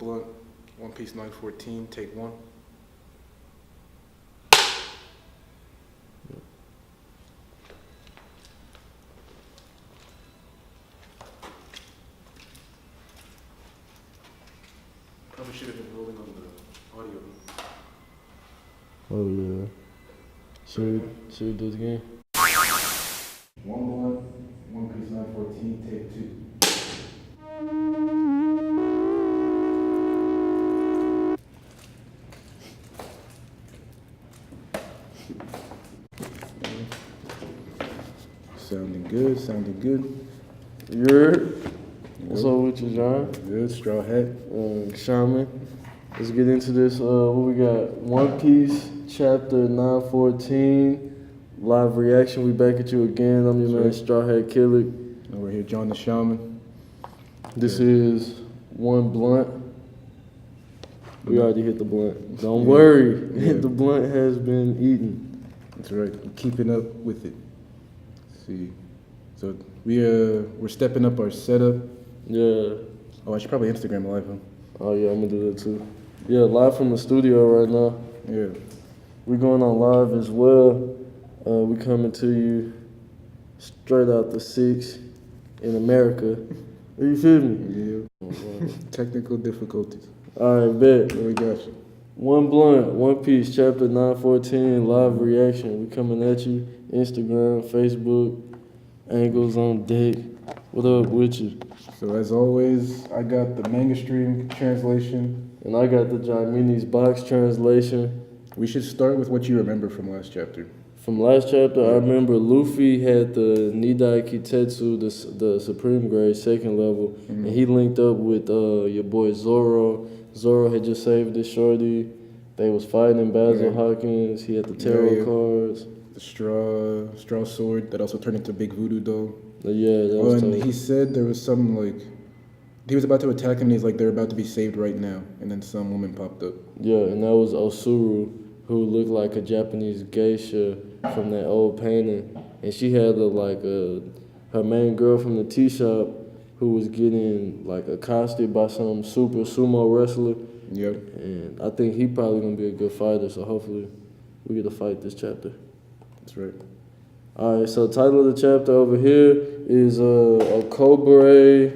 OneBlunt, One Piece 914, take one. Probably should have been rolling on the audio. Oh yeah. Should we do it again? OneBlunt, One Piece 914, take two. Sounding good, sounding good. What's up with you, John? Good, Strawhat. Shaman. Let's get into this. What we got? One Piece, chapter 914. Live reaction. We back at you again. I'm your man, Strawhat KiLiK. And we're here, John the Shaman. This is OneBlunt. We already hit the blunt. Don't worry. Yeah. The blunt has been eaten. That's right. I'm keeping up with it. Let's see. So we're stepping up our setup. Yeah. Oh, I should probably Instagram live him. Oh yeah, I'm gonna do that too. Yeah, live from the studio right now. Yeah. We're going on live as well. We coming to you straight out the 6 in America. You feel me? Yeah. Technical difficulties. All right, bet. What we got you? OneBlunt, One Piece, chapter 914, live reaction. We coming at you. Instagram, Facebook, angles on deck. What up with you? So as always, I got the manga stream translation. And I got the Jaimini's box translation. We should start with what you remember from last chapter. From last chapter, I remember Luffy had the Nidai Kitetsu, the Supreme Grade, 2nd level, and he linked up with your boy Zoro. Zoro had just saved this shorty. They was fighting Basil Hawkins. He had the tarot cards. The straw sword that also turned into Big Voodoo doll. Yeah, that was and tough. he said there was some, like, he was about to attack him and he's like, they're about to be saved right now. And then some woman popped up. Yeah, and that was Osuru, who looked like a Japanese geisha from that old painting. And she had her main girl from the tea shop who was getting like accosted by some super sumo wrestler. Yep. And I think he probably gonna be a good fighter, so hopefully we get to fight this chapter. That's right. All right, so title of the chapter over here is Okobore,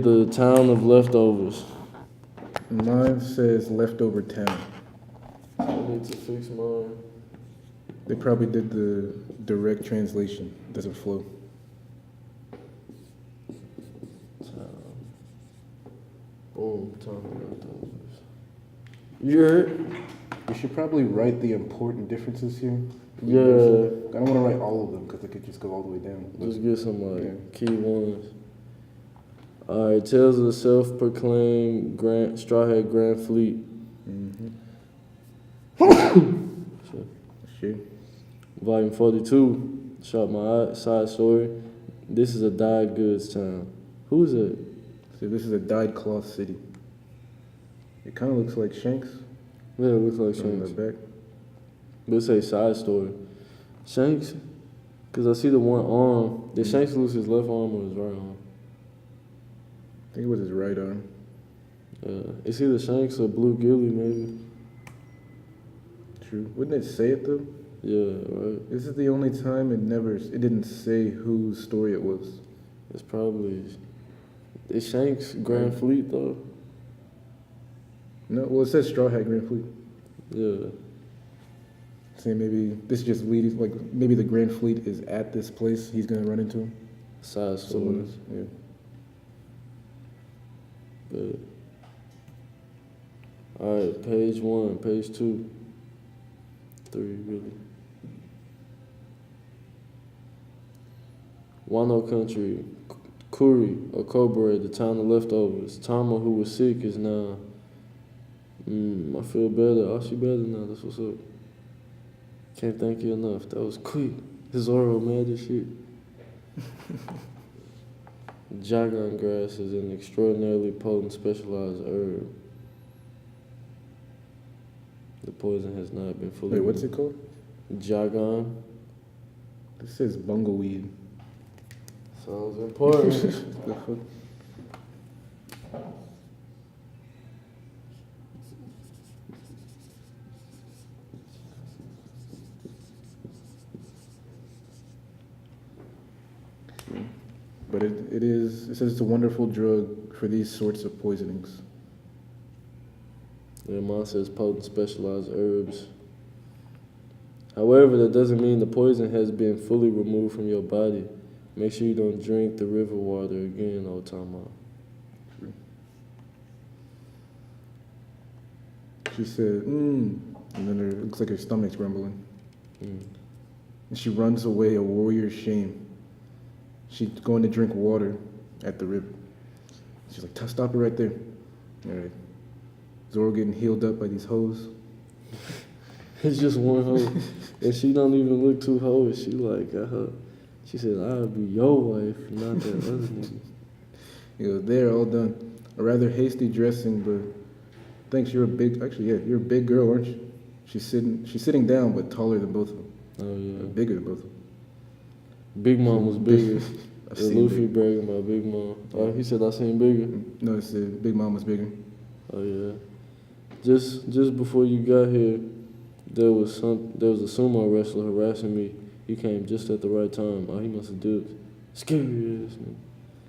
the town of leftovers. Mine says leftover town. I need to fix mine. They probably did the direct translation. Doesn't flow. Boom, town of leftovers. You heard? We should probably write the important differences here. Yeah. I don't want to write all of them because it could just go all the way down. Just get some key ones. All right, tells of the self-proclaimed Straw Hat Grand Fleet. Shit. Volume 42, shot my side story. This is a dyed goods town. Who is it? So this is a dyed cloth city. It kind of looks like Shanks. Yeah, it looks like On Shanks. the back. But it say side story. Shanks, because I see the one arm. Did Shanks lose his left arm or his right arm? I think it was his right arm. It's either Shanks or Blue Gilly, maybe. True. Wouldn't it say it though? Yeah, right. This is the only time it didn't say whose story it was. It's probably... It's Shanks Grand Fleet, though. No, well it says Straw Hat Grand Fleet. Yeah. Say maybe this just leads, like maybe the Grand Fleet is at this place he's gonna run into. Side story. Someone else. Yeah. But... Alright, page 1, page 2. 3, really. Wano Country, Kuri, Okobore, the town of leftovers. Tama, who was sick, is now... I feel better. Oh, she better now. That's what's up. Can't thank you enough. That was quick. Zoro mad as shit. Jagon grass is an extraordinarily potent specialized herb. The poison has not been fully... Wait, what's it called? Jagon. This says bungleweed. Sounds important. But it says it's a wonderful drug for these sorts of poisonings. Yeah, mine says potent specialized herbs. However, that doesn't mean the poison has been fully removed from your body. Make sure you don't drink the river water again, old time out. She said, and then it looks like her stomach's rumbling. And she runs away, a warrior's shame. She's going to drink water at the river. She's like, stop it right there. All right. Zoro getting healed up by these hoes. It's just one hoe. And she don't even look too hoish. She like, she said, I'll be your wife, not that other nigga. They're all done. A rather hasty dressing, but thanks, you're a big girl, aren't you? She's sitting down, but taller than both of them. Oh, yeah. Bigger than both of them. Big Mom was bigger. Luffy big. bragging about Big Mom. Oh, he said I seen bigger. No, it's Big Mom was bigger. Oh, yeah. Just before you got here, there was a sumo wrestler harassing me. He came just at the right time. Oh, he must have dipped. Scary ass man.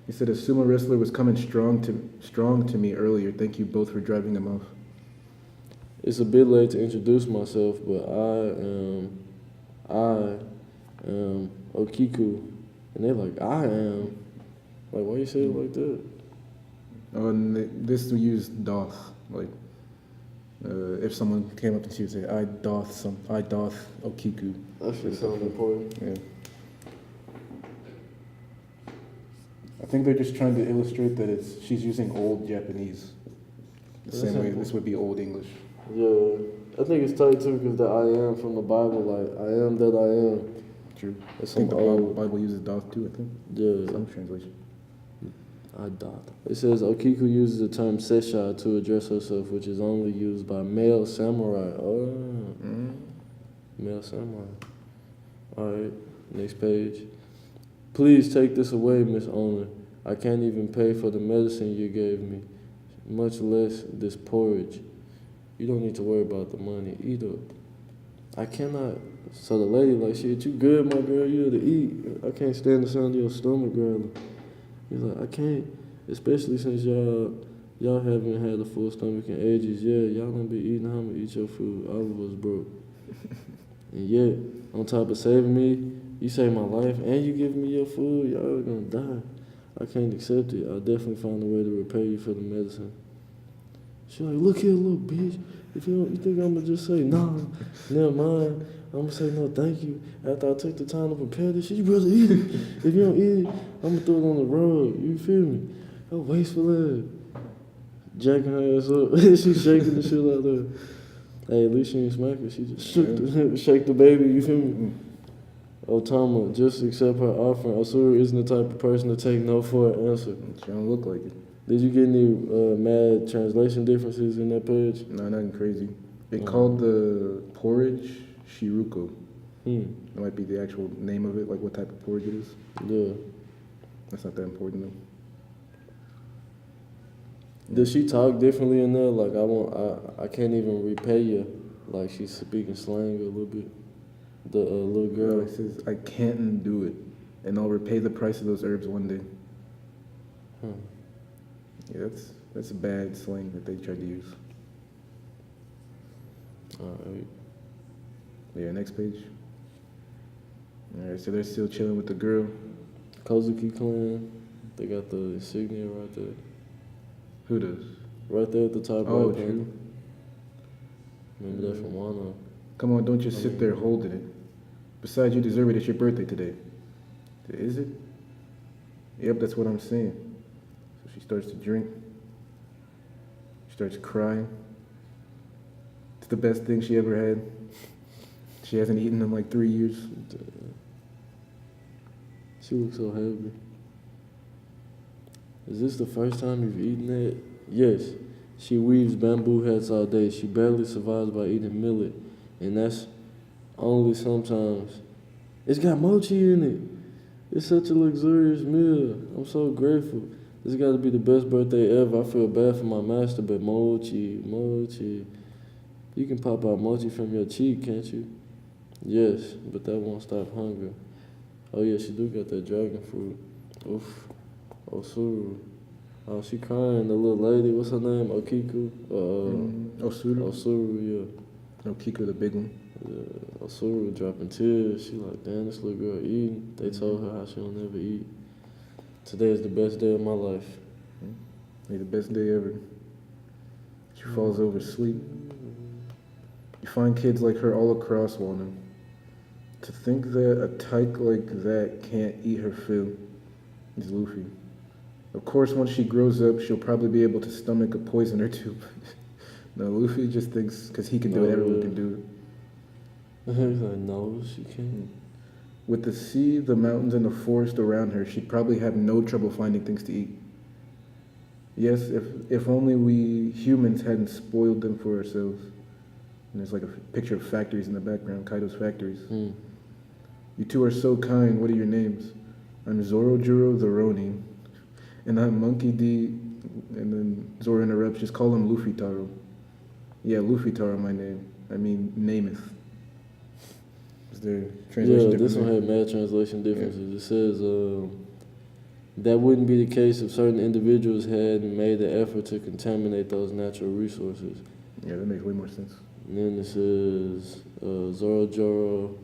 He said a sumo wrestler was coming strong to me earlier. Thank you both for driving them off. It's a bit late to introduce myself, but I am Okiku. And they're like, I am. Like, why you say it like that? Oh, and this we use doth. Like, if someone came up to you and say, I doth Okiku. That shit sounds important. Yeah. I think they're just trying to illustrate that she's using old Japanese. The same way this would be old English. Yeah. I think it's tight too because the I am from the Bible, like, I am that I am. True. It's I think the old. Bible uses doth too, I think. Yeah. Some translation. I doth. It says Okiku uses the term sesha to address herself, which is only used by male samurai. Oh. Male samurai. Alright, next page. Please take this away, Miss Owner. I can't even pay for the medicine you gave me, much less this porridge. You don't need to worry about the money. Eat up. I cannot. So the lady like, shit, you good, my girl? You have to eat. I can't stand the sound of your stomach growling. He's like, I can't, especially since y'all haven't had a full stomach in ages. Yeah, y'all gonna be eating. How I'm gonna eat your food? All of us broke. And yet, on top of saving me, you saved my life and you give me your food. Y'all are gonna die. I can't accept it. I'll definitely find a way to repay you for the medicine. She's like, look here, little bitch. If you think I'm gonna just say, nah, never mind. I'm gonna say, no, thank you. After I took the time to prepare this shit, you better eat it. If you don't eat it, I'm gonna throw it on the rug. You feel me? Oh, wasteful ass. Jacking her ass up. She's shaking the shit out there. Hey, at least she ain't smack her. She just shake the baby. You feel me? Otama, just accept her offering. Osuru isn't the type of person to take no for an answer. She don't look like it. Did you get any mad translation differences in that page? No, nothing crazy. They called the porridge shiruko. That might be the actual name of it, like what type of porridge it is. Yeah. That's not that important though. Does she talk differently in there? Like I can't even repay you. Like she's speaking slang a little bit. The little girl. It says, I can't do it, and I'll repay the price of those herbs one day. Yeah, that's a bad slang that they tried to use. Alright. Yeah, next page. Alright, so they're still chilling with the girl. Kozuki clan. They got the insignia right there. Who does? Right there at the top Oh, right true. panel. Remember that from Wano. Come on, don't just sit there holding it. Besides, you deserve it. It's your birthday today. Is it? Yep, that's what I'm saying. So she starts to drink. She starts crying. It's the best thing she ever had. She hasn't eaten in like 3 years. She looks so happy. Is this the first time you've eaten that? Yes. She weaves bamboo hats all day. She barely survives by eating millet. And that's only sometimes. It's got mochi in it. It's such a luxurious meal. I'm so grateful. This got to be the best birthday ever. I feel bad for my master, but mochi. You can pop out mochi from your cheek, can't you? Yes, but that won't stop hunger. Oh yeah, she do got that dragon fruit. Oof. Osuru. Oh, she crying. The little lady. What's her name? Okiku. Osuru. Osuru. Yeah. No, Kiko, the big one. Yeah. Osuru dropping tears. She like, damn, this little girl eating. They told her how she don't ever eat. Today is the best day of my life. Made the best day ever. She falls over asleep. You find kids like her all across Wano. To think that a tyke like that can't eat her fill is Luffy. Of course, once she grows up, she'll probably be able to stomach a poison or two. No, Luffy just thinks because he can do it, everyone can do it. He's like, no, she can't. With the sea, the mountains, and the forest around her, she'd probably have no trouble finding things to eat. Yes, if only we humans hadn't spoiled them for ourselves. And there's like a picture of factories in the background, Kaido's factories. You two are so kind. What are your names? I'm Zorojuro the Ronin. And I'm Monkey D. And then Zoro interrupts, just call him Luffy Taro. Yeah, Luffy Taro, my name. I mean, Nameth. Is there translation Yeah, this one had mad translation differences. It says that wouldn't be the case if certain individuals hadn't made the effort to contaminate those natural resources. Yeah, that makes way more sense. And then it says Zorojuro,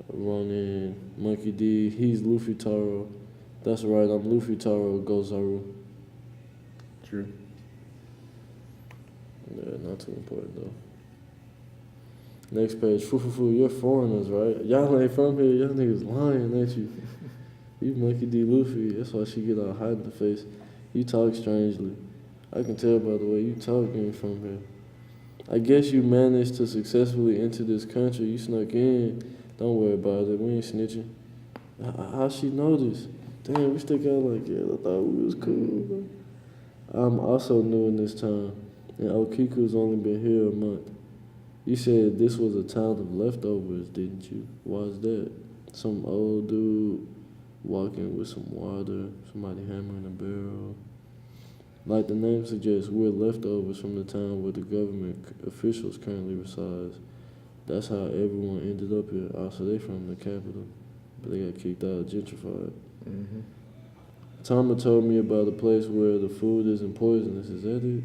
Ronin, Monkey D. He's Luffy Taro. That's right, I'm Luffy Taro Gozaru. True. Yeah, not too important though. Next page, Fufufu, you're foreigners, right? Y'all ain't from here, y'all niggas lying, ain't you? You Monkey D. Luffy, that's why she get all hot in the face. You talk strangely. I can tell by the way you talk you ain't from here. I guess you managed to successfully enter this country. You snuck in. Don't worry about it, we ain't snitching. How she know this? Damn, we stick out like, yeah, I thought we was cool, bro. I'm also new in this town, and Okiku's only been here a month. You said this was a town of leftovers, didn't you? Why's that? Some old dude walking with some water, somebody hammering a barrel. Like the name suggests, we're leftovers from the town where the government officials currently reside. That's how everyone ended up here. Also, they from the capital, but they got kicked out, gentrified. Tama told me about a place where the food isn't poisonous. Is that it?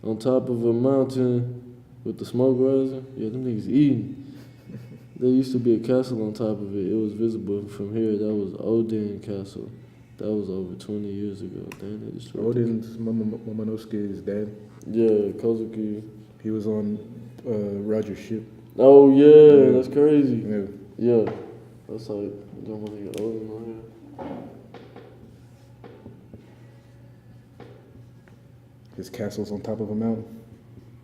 On top of a mountain with the smoke rising? Yeah, them niggas eating. There used to be a castle on top of it. It was visible from here. That was Odin Castle. That was over 20 years ago. Damn, they destroyed Odin's Momonosuke's dad. Yeah, Kozuki. He was on Roger's ship. Oh, yeah, that's crazy. Yeah. Yeah. That's like, don't want to get Odin on here. His castle's on top of a mountain.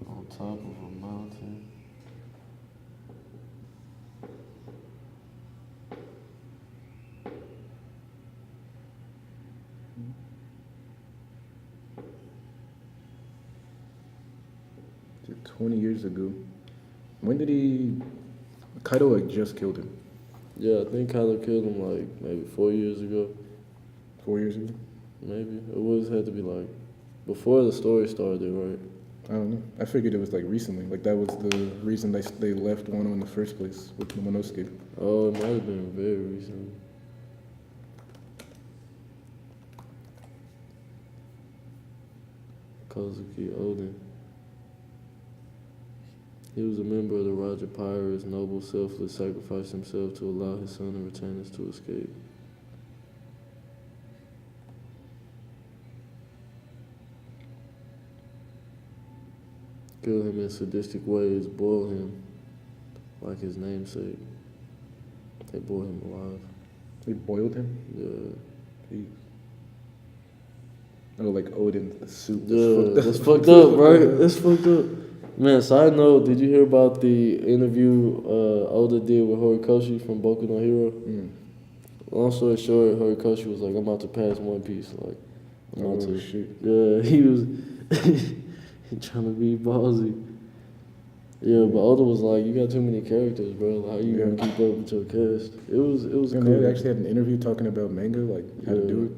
On top of a mountain. Is it 20 years ago? When did he... Kaido like just killed him. Yeah, I think KiLiK killed him like maybe 4 years ago. 4 years ago? Maybe. It was had to be like before the story started, right? I don't know. I figured it was like recently. Like that was the reason they left Wano in the first place with Momonosuke. Oh, it might have been very recent. Kozuki Odin. He was a member of the Roger Pirates. Noble, selfless, sacrificed himself to allow his son and retainers to escape. Kill him in sadistic ways, boil him like his namesake. They boiled him alive. They boiled him? Yeah. Oh, like Odin, the soup. That's fucked up, right? That's fucked up. Man, side note, did you hear about the interview Oda did with Horikoshi from Boku no Hero? Long story short, Horikoshi was like, I'm about to pass One Piece. Like, I'm about to. Shit. Yeah, he was trying to be ballsy. Yeah, but Oda was like, you got too many characters, bro. Like, how you gonna keep up with your cast? It was And cool. they actually had an interview talking about manga, like how to do it.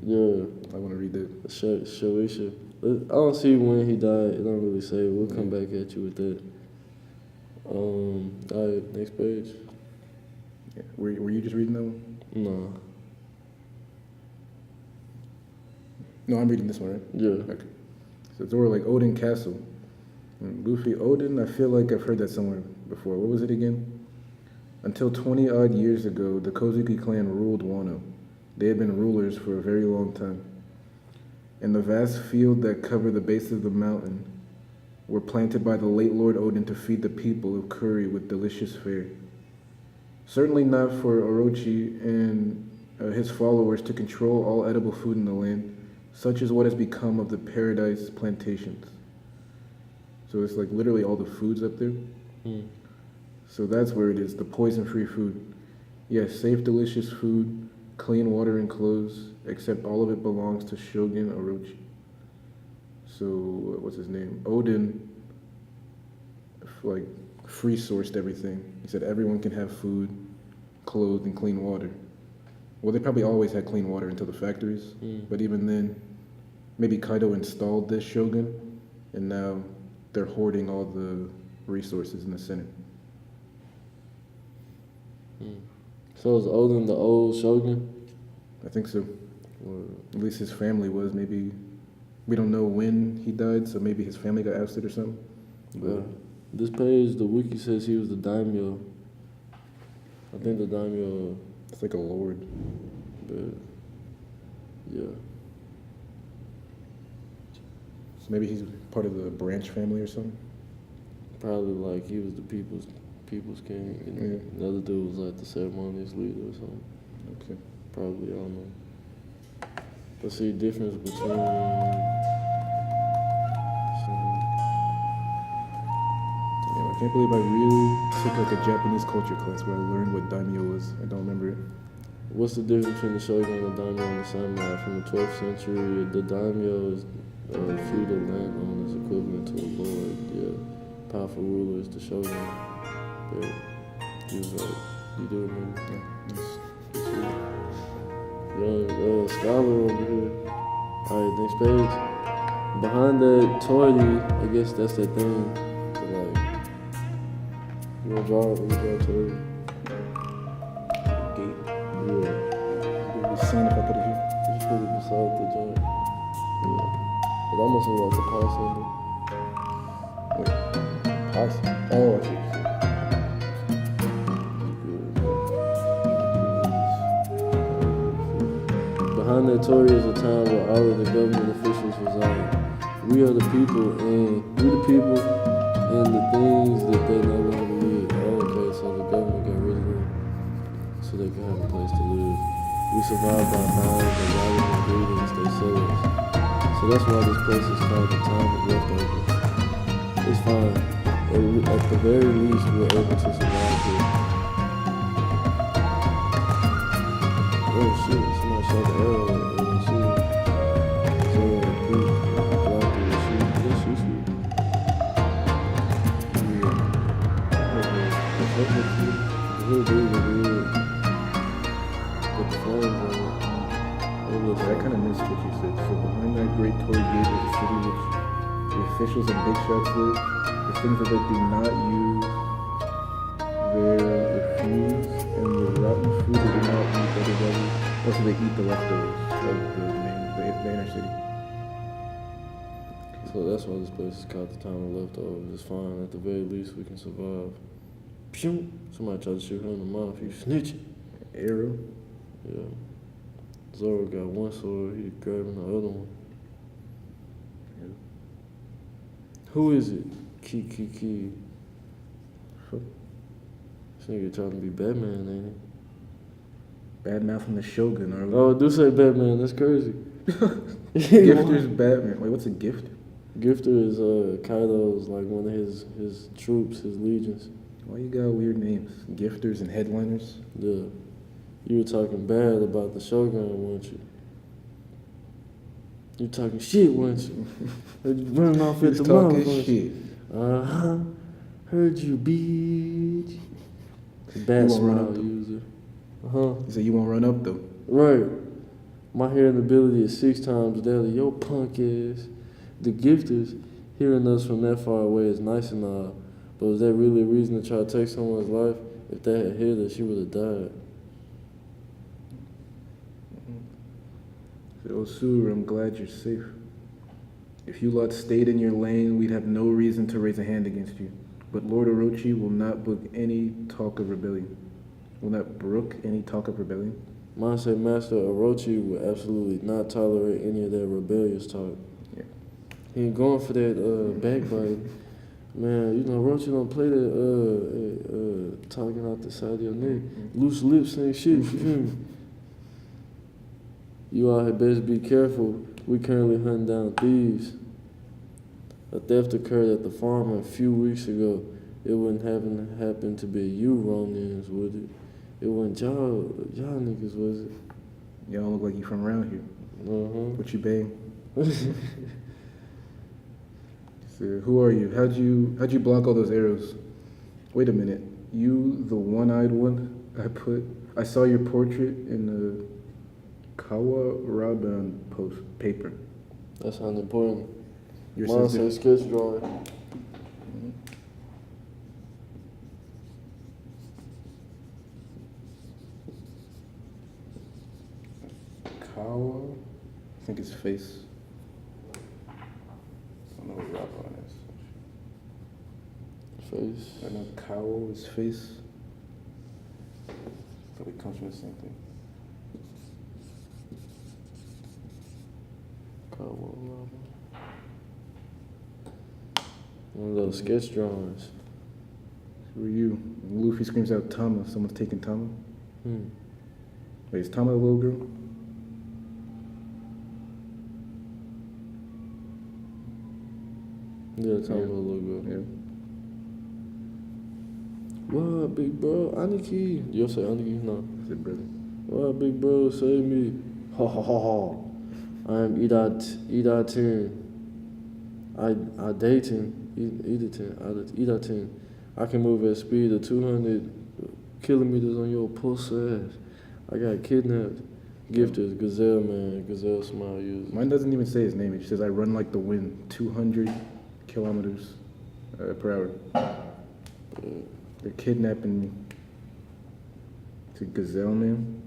Yeah. I want to read that. Shueisha. I don't see when he died. It don't really say. We'll come back at you with that. Alright, next page. Yeah. Were you just reading that one? No. No, I'm reading this one, right? Yeah. Okay. So Zoro like Odin Castle. And Luffy, Odin, I feel like I've heard that somewhere before. What was it again? Until 20 odd years ago, the Kozuki clan ruled Wano. They had been rulers for a very long time. And the vast field that covered the base of the mountain were planted by the late Lord Odin to feed the people of Kuri with delicious fare. Certainly not for Orochi and his followers to control all edible food in the land, such is what has become of the paradise plantations. So it's like literally all the food's up there. So that's where it is, the poison-free food. Yes, safe, delicious food, clean water and clothes, except all of it belongs to Shogun Orochi. So, what's his name? Odin, like, free-sourced everything. He said everyone can have food, clothes, and clean water. Well, they probably always had clean water until the factories, but even then, maybe Kaido installed this Shogun, and now they're hoarding all the resources in the center. So is Odin the old Shogun? I think so. Or at least his family was. Maybe we don't know when he died, so maybe his family got ousted or something. But this page, the wiki says he was the daimyo. I think the daimyo. It's like a lord. But yeah. So maybe he's part of the branch family or something. Probably like he was the people's king, and the other dude was like the ceremonious leader or something. Okay. Probably, I don't know. But see, difference between I can't believe I really took like a Japanese culture class where I learned what daimyo was. I don't remember it. what's the difference between the shogun and the daimyo and the samurai? From the 12th century, the daimyo is feudal landowners equivalent to a lord. Yeah, powerful rulers. The shogun. Yeah, you was right. You do remember? Young scholar over here. Alright, next page. Behind that toilet, I guess that's that thing. To like, you wanna draw it? You draw a toilet? Gate. Yeah. It would be seen if I put it here. Just put it beside the joint. Yeah. It almost looks like a pie symbol. Wait. Pie? Oh, I see. Behind that Tory is a time where all of the government officials reside. We are the people, and the things that they no longer need. Oh, okay, so the government got rid of them so they can have a place to live. We survive by buying the valuable ingredients they sell us. So that's why this place is called the time of leftovers. It's fine. At the very least, we're able to survive here. Oh shit, somebody shot the arrow and then shoot. So blocked it and shoot. Let's shoot you. The little dude was weird. With the flames on it. I kind of missed what you said. So behind that great toy gate is a city which the officials and big shots live. The things that they do not use, their refuse, and the rotten food they do not eat everybody. Also, they eat the leftovers of the inner city. So that's why this place is called the town of leftovers. It's fine. At the very least, we can survive. Pew! Somebody tried to shoot her in the mouth. You snitching. Arrow. Yeah. Zoro got one sword. He grabbing the other one. Yeah. Who is it? Ki. This nigga trying to be Batman, ain't he? Bad mouth from the Shogun, are we? Oh, do say Batman. That's crazy. Gifter's Batman. Wait, what's a gift? Gifter is Kaido's like one of his troops, his legions. Why you got weird names? Gifters and headliners? Yeah. You were talking bad about the Shogun, weren't you? You talking shit, weren't you? Heard you running off at the mouth, talking weren't you? shit. Uh-huh. Heard you, bitch. Bad smile user. Uh-huh. He said you won't run up though. Right. My hearing ability is 6 times daily. Yo, punk ass. The gifters, hearing us from that far away is nice and all, but was that really a reason to try to take someone's life? If they had hit her, she would have died. So Said, Osur, I'm glad you're safe. If you lot stayed in your lane, we'd have no reason to raise a hand against you. But Lord Orochi will not brook any talk of rebellion. Will not brook any talk of rebellion? Mine say Master Orochi would absolutely not tolerate any of that rebellious talk. Yeah. He ain't going for that backbite. Man, you know, Orochi don't play that talking out the side of your neck. Loose lips ain't shit, you feel me? You all had best be careful. We currently hunting down thieves. A theft occurred at the farm a few weeks ago. It wouldn't happen to be you, Ronins, would it? It wasn't y'all niggas, was it? Y'all look like you from around here. What you bang? So, who are you? How'd you block all those arrows? Wait a minute. You the one-eyed one? I saw your portrait in the Kawaraban paper. That sounds important. Your Mine sister. says sketch drawing. Kawa? I think it's face. I don't know what Raban is. Face. I know Kawa is face. Probably comes from the same thing. One of those sketch drawings. Who are you? And Luffy screams out Tama. Someone's taking Tama. Wait, is Tama the little girl? Yeah, Tama the little girl. Yeah. What, big bro? Aniki. You'll say Aniki? No. Is it brother? What, big bro? Save me. Ha ha ha ha. I am Idatin. I dating. Idatin. I can move at speed of 200 kilometers on your puss ass. I got kidnapped. Gifted Gazelle man. Gazelle smile user. Mine doesn't even say his name. It says I run like the wind, 200 kilometers per hour. They're kidnapping me. It's a Gazelle man.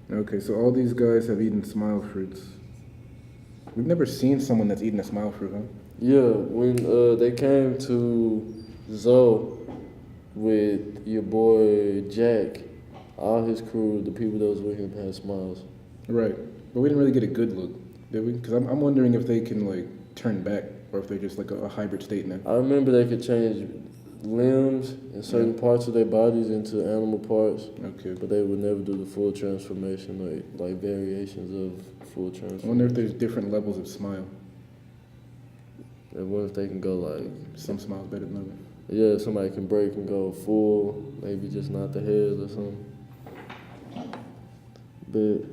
Okay, so all these guys have eaten smile fruits. We've never seen someone that's eaten a smile fruit, huh? Yeah, when they came to Zoe with your boy Jack, all his crew, the people that was with him had smiles. Right, but we didn't really get a good look, did we? Because I'm wondering if they can like turn back or if they're just like a hybrid state now. I remember they could change limbs and certain parts of their bodies into animal parts. Okay. But they would never do the full transformation, like variations of full transformation. I wonder if there's different levels of smile. And what if they can go like... Some smiles better than others. Yeah, somebody can break and go full, maybe just not the head or something. But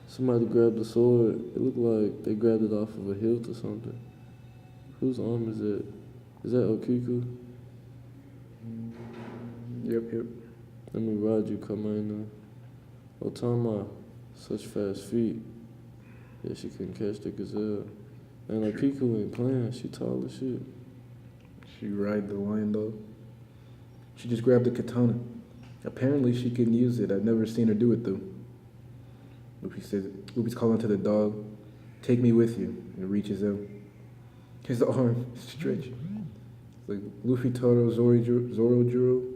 somebody grabbed the sword. It looked like they grabbed it off of a hilt or something. Whose arm is it? Is that Okiku? Yep. Let me ride you, Kamaina. Otama, such fast feet. Yeah, she couldn't catch the gazelle. And Okiku ain't playing. She tall as shit. She ride the lion dog. She just grabbed the katana. Apparently she can use it. I've never seen her do it though. Luffy's calling to the dog, take me with you. And it reaches out. His arm stretched. Like Luffy, Taro, Zorojuro.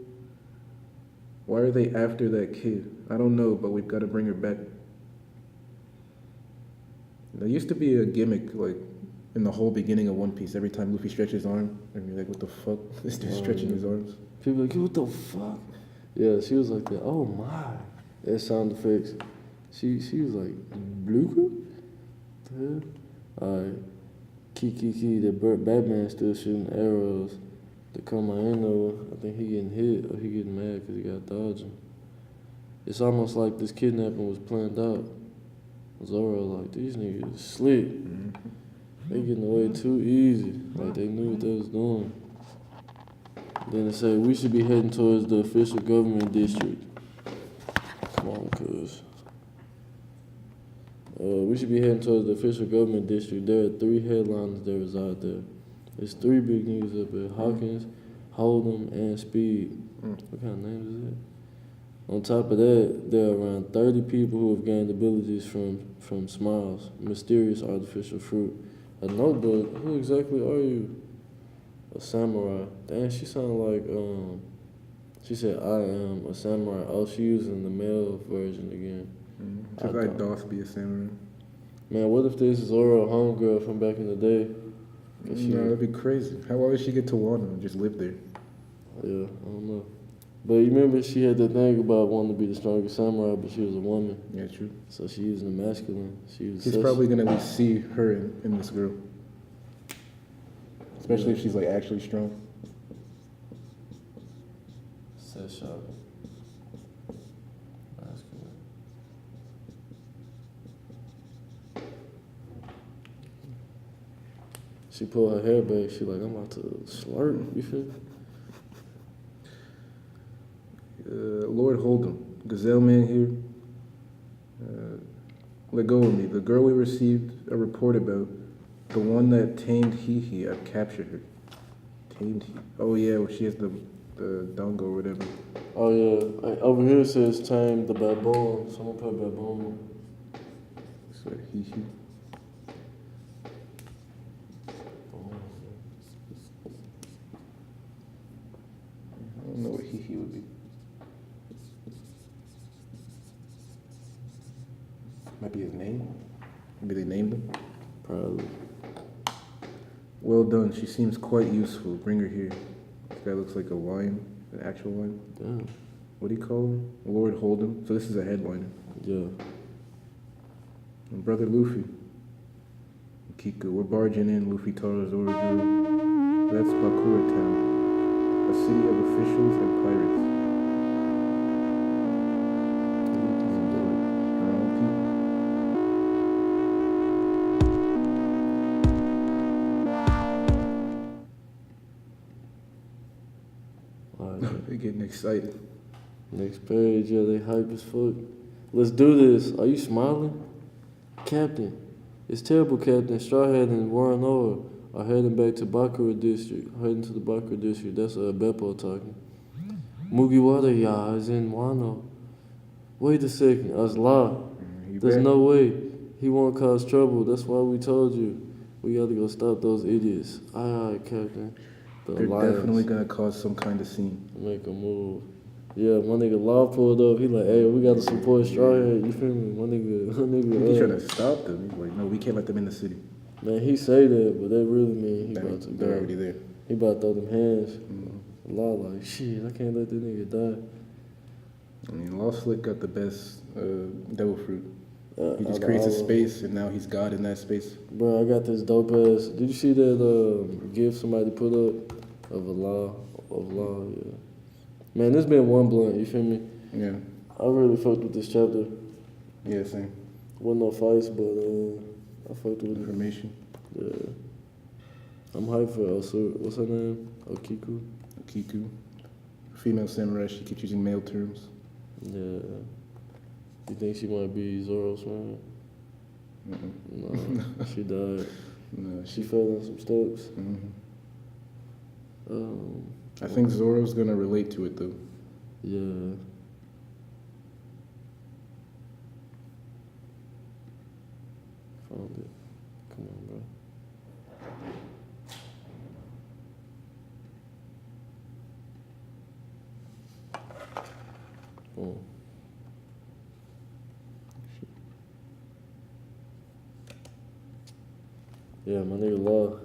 Why are they after that kid? I don't know, but we've got to bring her back. There used to be a gimmick, like, in the whole beginning of One Piece. Every time Luffy stretches his arm, and you're like, what the fuck? This dude's stretching his arms. People like, what the fuck? Yeah, she was like that. Oh my. That sound effects. She was like, Bluka? The hell? Alright. Kiki, the Batman still shooting arrows. The Kamaino, I think he getting hit or he getting mad because he got dodging. It's almost like this kidnapping was planned out. Zoro like, these niggas slick. They getting away too easy. Like they knew what they was doing. Then they say, we should be heading towards the official government district. Come on, cuz. We should be heading towards the official government district. There are 3 headliners that reside there. There's 3 big niggas up there. Hawkins, Hold'em, and Speed. What kind of name is that? On top of that, there are around 30 people who have gained abilities from smiles, mysterious artificial fruit. A notebook? Who exactly are you? A samurai. Damn, she sounded like, she said, I am a samurai. Oh, she using the male version again. Just like Doth be a samurai. Man, what if this is Zoro homegirl from back in the day? No, that'd be crazy. Why would she get to Wano and just live there? Yeah, I don't know. But you remember she had that thing about wanting to be the strongest samurai, but she was a woman. Yeah, true. So she using the masculine. He's probably gonna at least see her in this girl. Especially if she's like actually strong. Sex shopping. Masculine. She pulled her hair back. She like, I'm about to slurp. You feel? Lord Hold'em, Gazelle Man here. Let go of me. The girl we received a report about, the one that tamed Hihi. I've captured her. Tamed Hihi. Oh yeah, well, she has the dongo or whatever. Oh yeah. Over here it says tame the baboon. So I'm gonna put baboon. So Hihi. I don't know what Hihi would be. Might be his name. Maybe they named him. Probably. Well done. She seems quite useful. Bring her here. This guy looks like a lion, an actual lion. Damn. What do you call him? Lord Hold'em. So this is a headliner. Yeah. And Brother Luffy. Kiku. We're barging in. Luffy, Taro, Zoro, Juro. That's Bakura Town, a city of officials and pirates. Strong people. Alright. They're getting excited. Next page, yeah, they hype as fuck. Let's do this. Are you smiling? Captain. It's terrible, Captain. Strawhat and Warren Noah are heading back to Bakura District. Heading to the Bakura District. That's Beppo talking. Mugiwara Ya is in Wano. Wait a second. Azla. There's no way. He won't cause trouble. That's why we told you. We gotta go stop those idiots. Aye, Captain. They're definitely gonna cause some kind of scene. Make a move. Yeah, my nigga Law pulled up. He like, hey, we gotta support Strawhat. You feel me? My nigga. He's trying to stop them. He's like, no, we can't let them in the city. Man, he say that, but that really mean he about to go. They're already there. He about to throw them hands. Law like, shit, I can't let this nigga die. I mean, Law Slick got the best devil fruit. He just creates a space, and now he's God in that space. Bro, I got this dope ass. Did you see that gift somebody put up of Law? Yeah. Man, this been OneBlunt, you feel me? Yeah. I really fucked with this chapter. Yeah, same. Wasn't no fights, but I fucked with it. Information. Yeah. I'm hyped for Osu. What's her name? Okiku? Kiku. Female samurai, she keeps using male terms. Yeah. You think she might be Zoro's man? No, she died. No, She fell down some steps. I think Zoro's gonna relate to it though. Yeah. Found it. Come on, bro. Boom. Yeah, my nigga Law.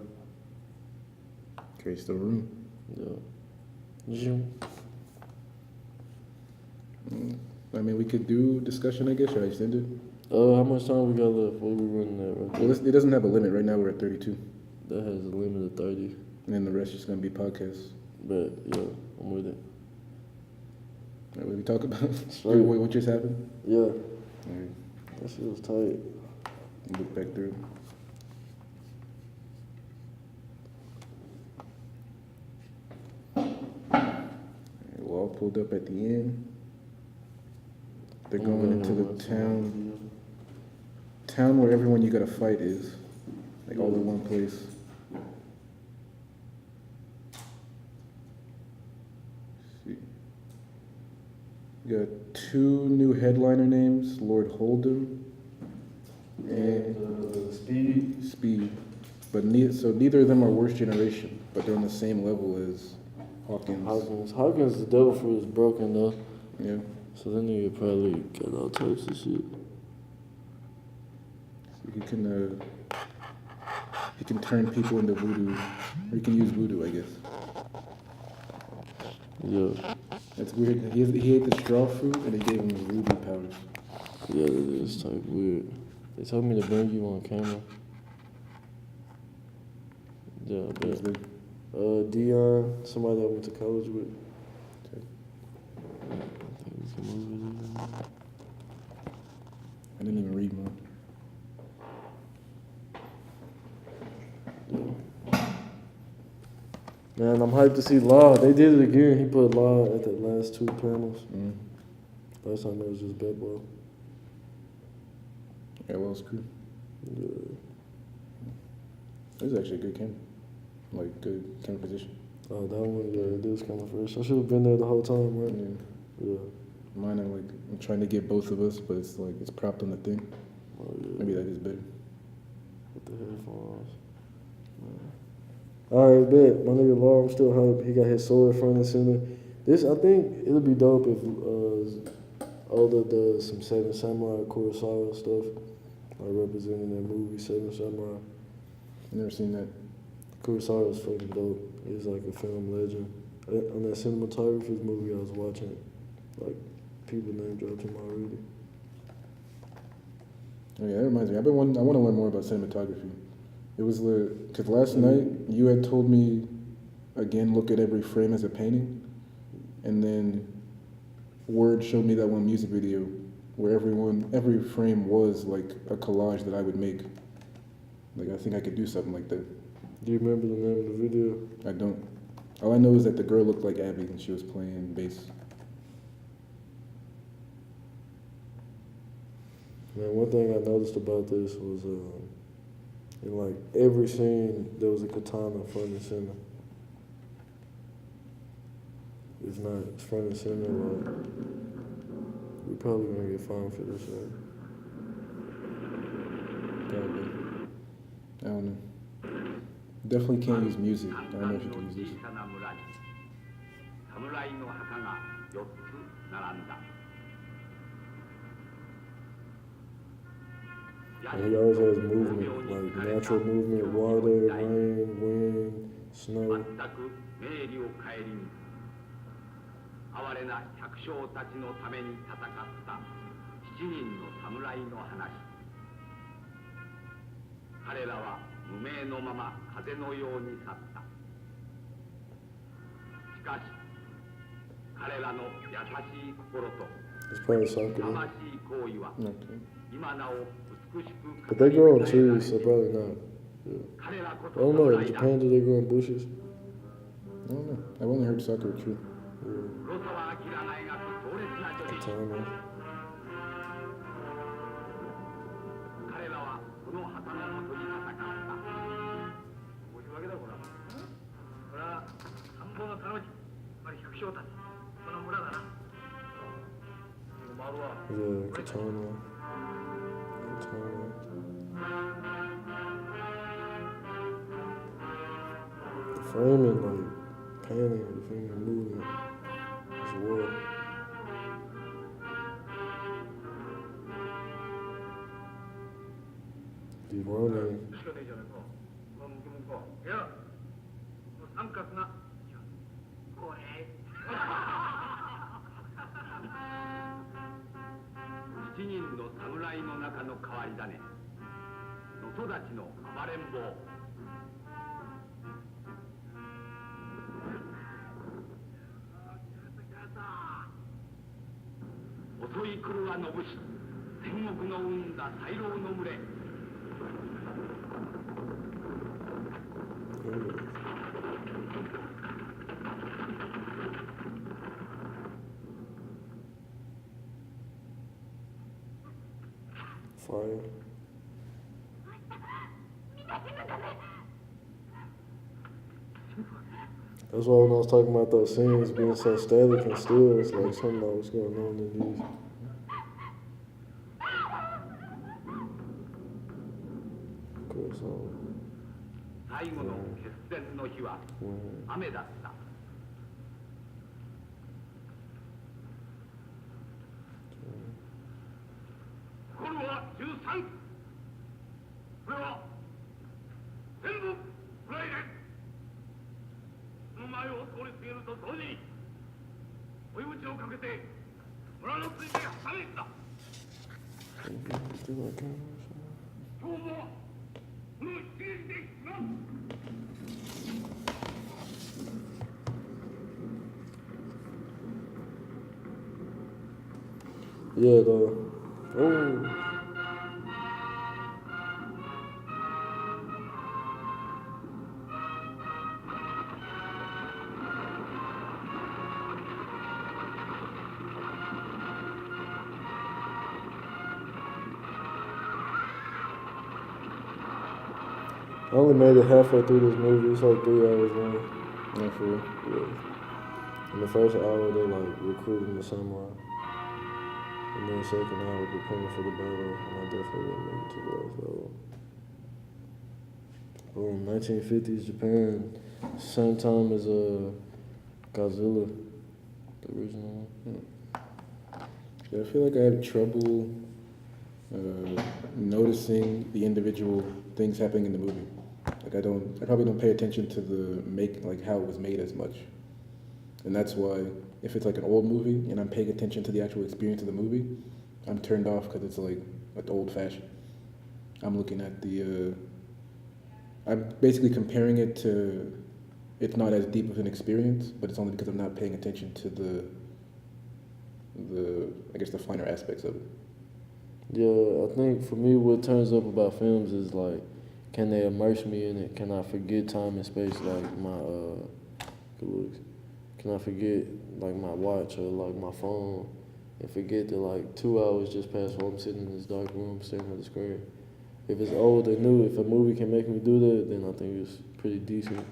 Creates the room. Yeah. I mean, we could do discussion, I guess. Should I extend it? How much time we got left? What are we running at right Well, it doesn't have a limit. Right now, we're at 32. That has a limit of 30. And then the rest is going to be podcasts. But, yeah, I'm with it. What we talk about? Straight. What just happened? Yeah. All right. That shit was tight. Look back through. We're all pulled up at the end. They're going into the town where everyone you gotta fight is. Like all in one place. Let's see. We got 2 new headliner names, Lord Hold'em and Speed. But neither of them are worst generation, but they're on the same level as Hawkins. Hawkins, the devil fruit is broken though. Yeah. So that nigga probably got all types of shit. So he can turn people into voodoo, or he can use voodoo, I guess. Yeah. That's weird. He ate the straw fruit and they gave him ruby powders. Yeah, that is type weird. They told me to bring you on camera. Yeah, Who's but the- Dion, somebody I went to college with. Okay. I think we can move it in. I didn't even read mine. Man, I'm hyped to see Law. They did it again. He put Law at the last 2 panels. Last time it was just Bad Boy. Yeah, well, it's cool. Yeah. This is actually a good camera. Like, good camera position. Oh, that one, yeah, it is kind of fresh. I should have been there the whole time, right? Yeah. Mine, I'm trying to get both of us, but it's like, it's propped on the thing. Oh, yeah. Maybe that is better. With the headphones. Alright, bet. My nigga Law, I'm still hyped. He got his sword front and center. This, I think, it'll be dope if Oda does some Seven Samurai Kurosawa stuff. Like representing that movie, Seven Samurai. I've never seen that. Kurosawa is fucking dope. He's like a film legend. On that cinematographer's movie I was watching, like, people name dropped him already. Oh yeah, that reminds me. I want to learn more about cinematography. It was because last night you had told me, again, look at every frame as a painting, and then Word showed me that one music video where every frame was like a collage that I would make. Like, I think I could do something like that. Do you remember the name of the video? I don't. All I know is that the girl looked like Abby and she was playing bass. Man, one thing I noticed about this was in like every scene there was a katana front and center. If not, it's front and center. Like, we're probably gonna get fined for this, right? Probably. I don't know. Definitely can't use music. I don't know if you can use this. And he always has movement, like natural movement, water, rain, wind, snow. 哀れな百姓たちのために戦った7人の侍の話。彼らは無名のまま風のように去った。しかし彼らの優しい心と It's probably soccer. 魂行為は今なお美しく。 But they grow on trees, so probably not. Yeah. 彼らこ I そ don't know, in 侍だ。 Japan do they grow in bushes? I don't know. I've only heard Sakura tree. 黒澤明が描く強烈な女子。 Katana. 彼らはこの旗のもとに戦った。こういうわけだこれは。これは参謀の頼み。つまり百姓たち。この村だな。回るわ。 Yeah, katana. Katana. The framing, like, panning, the finger moving. It's wild. The running. しかねえじゃねえか。まあ、向けもんか。いや、もう三角な。これ。7人の侍の中の変わり種。能登立ちの暴れん坊。襲い来るはのぶし、天国の生んだ大老の群れ。 Fire. That's why when I was talking about those scenes being so static and still, it's like something like what's going on in these. Of course, 最後の決戦の日は雨だった。コルは13。これは全部フライデー。その前を通り過ぎると同時に追い打ちをかけて村の水で挟めた。今日もこの出撃でします。Yeah, though. Oh. I only made it halfway through this movie. It's like 3 hours long. Not for real. Yeah. In the first hour, they like recruiting the samurai. And then the second hour, preparing for the battle. And I definitely didn't make it to the last level. Boom, 1950s Japan. Same time as Godzilla, the original one. Yeah, I feel like I have trouble noticing the individual things happening in the movie. Like I probably don't pay attention to like how it was made as much. And that's why if it's like an old movie and I'm paying attention to the actual experience of the movie, I'm turned off because it's like old fashioned. I'm looking at I'm basically comparing it to, it's not as deep of an experience, but it's only because I'm not paying attention to I guess the finer aspects of it. Yeah, I think for me, what turns up about films is like, can they immerse me in it? Can I forget time and space like my good looks? Can I forget like my watch or like my phone and forget that like 2 hours just passed while I'm sitting in this dark room staring at the screen? If it's old or new, if a movie can make me do that, then I think it's pretty decent.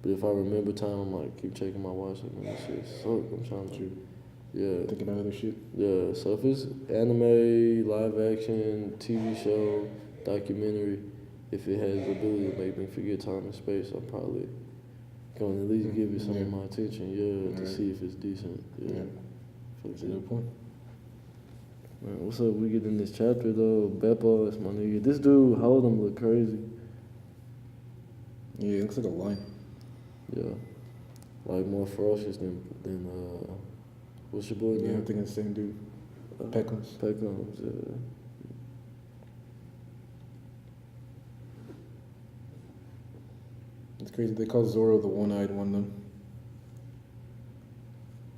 But if I remember time, I'm like keep checking my watch like, man, this shit suck. I'm trying to. Yeah. Thinking about other shit. Yeah, so if it's anime, live action, TV show, documentary, if it has the ability to make me forget time and space, I'm probably going to at least give it some of my attention, to see if it's decent. Yeah. That's a good point. Man, what's up? We get in this chapter though. Beppo, that's my nigga. This dude, hold him look crazy. Yeah, it looks like a lion. Yeah. Like more ferocious than what's your boy name? Yeah, I'm thinking the same dude. Peckhams. Peckhams, yeah. It's crazy. They call Zoro the one-eyed one though.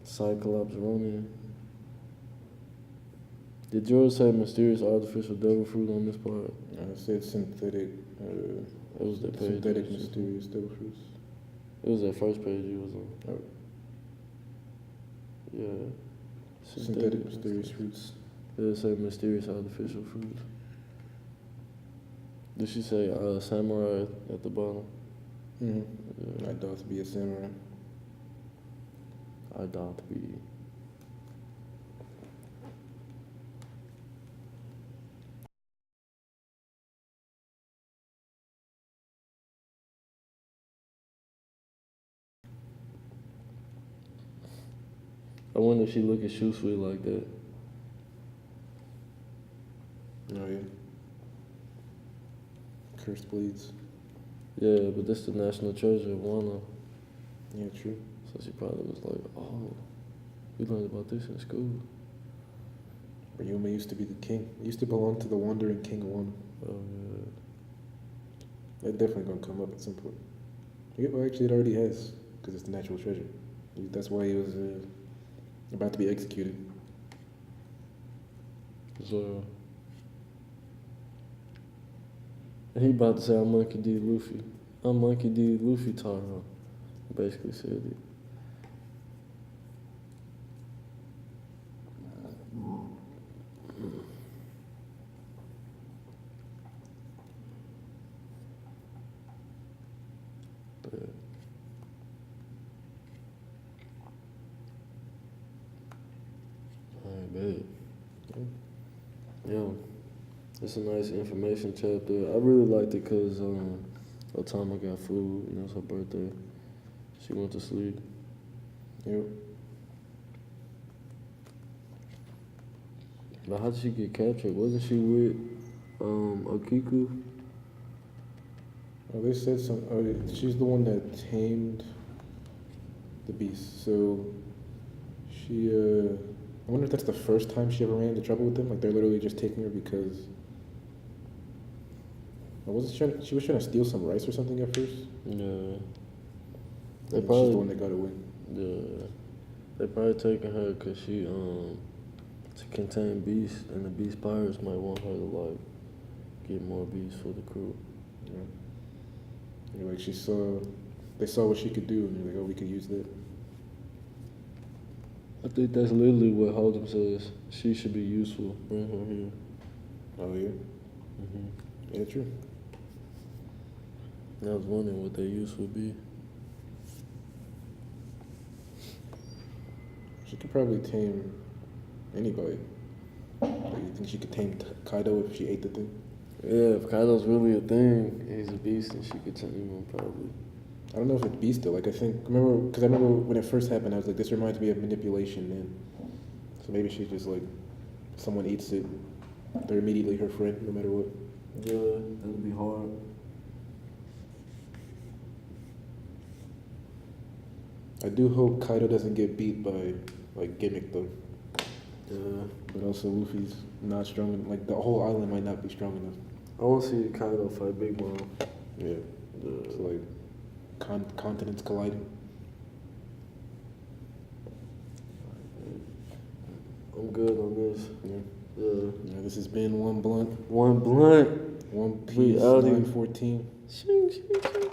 Cyclops Ronin. Did George say mysterious artificial devil fruit on this part? I said synthetic. It was that page. Synthetic mysterious devil fruits. It was that first page he was on. Oh. Yeah. Synthetic mysterious fruits. It said mysterious artificial fruits. Did she say samurai at the bottom? Mm-hmm. Yeah. I doth be a samurai. I doth be. I wonder if she look at Shoe Sweet like that. Oh yeah. Cursed bleeds. Yeah, but that's the national treasure of Wano. Yeah, true. So she probably was like, oh, we learned about this in school. Ryuma used to be the king. He used to belong to the wandering king of Wano. Oh, yeah. That's definitely going to come up at some point. Yeah, well, actually, it already has, because it's the natural treasure. That's why he was about to be executed. So, he about to say, I'm Monkey D. Luffy. I'm Monkey D. Luffy Taro. Basically said it. a nice information chapter. I really liked it because Otama got food, and it was her birthday. She went to sleep. Yep. But how did she get captured? Wasn't she with Okiku? Oh, they said she's the one that tamed the beast. So she, I wonder if that's the first time she ever ran into trouble with them. Like they're literally just taking her because. She was trying to steal some rice or something at first. Yeah. She's the one that got away. Yeah. They probably taking her because she to contain beasts, and the beast pirates might want her to like get more beasts for the crew. Yeah. And, like they saw what she could do, and they're like, oh, we could use that. I think that's literally what Hold'em says. She should be useful. Bring her here. Oh yeah. Yeah, true. I was wondering what their use would be. She could probably tame anybody. Like, you think she could tame Kaido if she ate the thing? Yeah, if Kaido's really a thing, he's a beast, and she could tame him probably. I don't know if it's beast though. Like I remember when it first happened, I was like, this reminds me of manipulation, man. So maybe she's just like, if someone eats it, they're immediately her friend, no matter what. Yeah, that'd be hard. I do hope Kaido doesn't get beat by like Gimmick though. Yeah. But also Luffy's not strong enough. Like the whole island might not be strong enough. I want to see Kaido fight Big Mom. Yeah. So like continents colliding. I'm good on this. Yeah. Yeah. This has been OneBlunt. OneBlunt. One Piece We outie. 914. Shing, shing, shing.